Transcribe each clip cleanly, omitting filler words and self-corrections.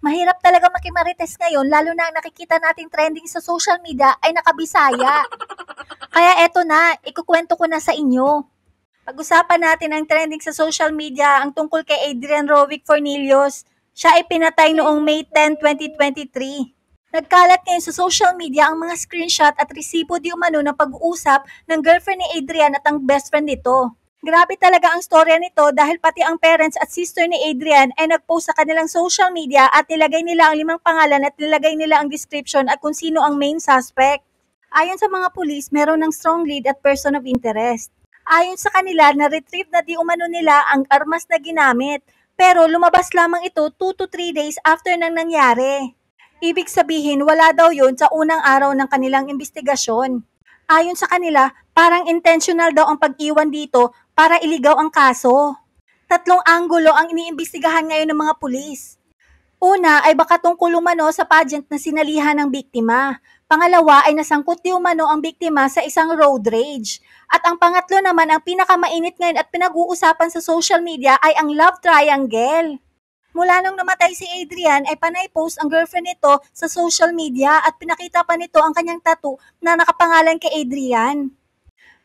Mahirap talaga makimarites ngayon, lalo na ang nakikita nating trending sa social media ay nakabisaya. Kaya eto na, ikukwento ko na sa inyo. Pag-usapan natin ang trending sa social media ang tungkol kay Adrian Rovic Fornillos. Siya ay pinatay noong May 10, 2023. Nagkalat ngayon sa social media ang mga screenshot at resibo di umano ng pag-uusap ng girlfriend ni Adrian at ang best friend nito. Grabe talaga ang storya nito dahil pati ang parents at sister ni Adrian ay nag-post sa kanilang social media at nilagay nila ang 5 pangalan at nilagay nila ang description at kung sino ang main suspect. Ayon sa mga pulis, meron ng strong lead at person of interest. Ayon sa kanila, na-retrieve na di umano nila ang armas na ginamit, pero lumabas lamang ito 2 to 3 days after nang nangyari. Ibig sabihin, wala daw yun sa unang araw ng kanilang investigasyon. Ayon sa kanila, parang intentional daw ang pag-iwan dito para iligaw ang kaso. 3 anggulo ang iniimbestigahan ngayon ng mga pulis. Una ay baka tungkol umano sa pageant na sinalihan ng biktima. Pangalawa ay nasangkot di umano ang biktima sa isang road rage. At ang pangatlo naman, ang pinakamainit ngayon at pinag-uusapan sa social media ay ang love triangle. Mula nung namatay si Adrian ay panay post ang girlfriend nito sa social media at pinakita pa nito ang kanyang tattoo na nakapangalan kay Adrian.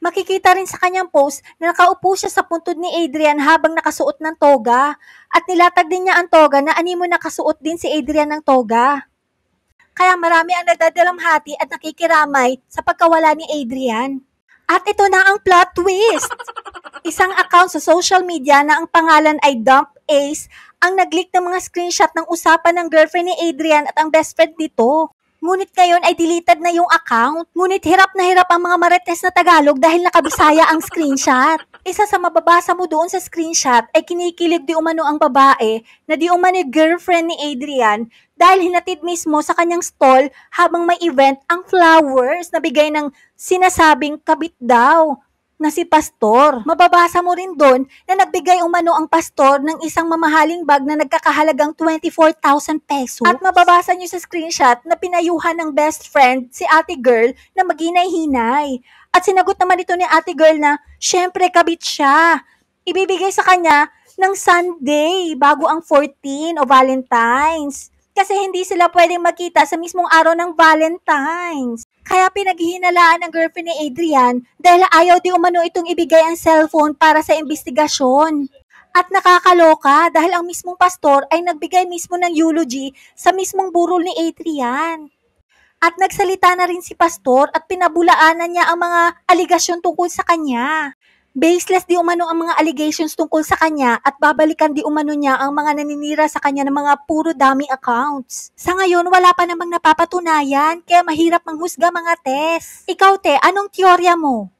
Makikita rin sa kanyang post na nakaupo siya sa puntod ni Adrian habang nakasuot ng toga at nilatag din niya ang toga na animo nakasuot din si Adrian ng toga. Kaya marami ang nagdadalamhati at nakikiramay sa pagkawala ni Adrian. At ito na ang plot twist! Isang account sa social media na ang pangalan ay Dump Ace ang nag-leak ng mga screenshot ng usapan ng girlfriend ni Adrian at ang best friend nito. Ngunit ngayon ay deleted na yung account. Ngunit hirap na hirap ang mga marites na Tagalog dahil nakabisaya ang screenshot. Isa sa mababasa mo doon sa screenshot ay kinikilig di umano ang babae na di umano girlfriend ni Adrian dahil hinatid mismo sa kanyang stall habang may event ang flowers na bigay ng sinasabing kabit daw na si pastor. Mababasa mo rin doon na nagbigay umano ang pastor ng isang mamahaling bag na nagkakahalagang 24,000 pesos. At mababasa nyo sa screenshot na pinayuhan ng best friend si ate girl na maghinay-hinay. At sinagot naman ito ni ate girl na, syempre kabit siya. Ibibigay sa kanya ng Sunday bago ang 14 o Valentine's. Kasi hindi sila pwedeng magkita sa mismong araw ng Valentine's. Kaya pinaghihinalaan ng girlfriend ni Adrian dahil ayaw di umano itong ibigay ang cellphone para sa investigasyon. At nakakaloka dahil ang mismong pastor ay nagbigay mismo ng eulogy sa mismong burol ni Adrian. At nagsalita na rin si pastor at pinabulaanan niya ang mga aligasyon tungkol sa kanya. Baseless di umano ang mga allegations tungkol sa kanya at babalikan di umano niya ang mga naninira sa kanya ng mga puro dummy accounts. Sa ngayon, wala pa namang napapatunayan kaya mahirap manghusga mga test. Ikaw te, anong teorya mo?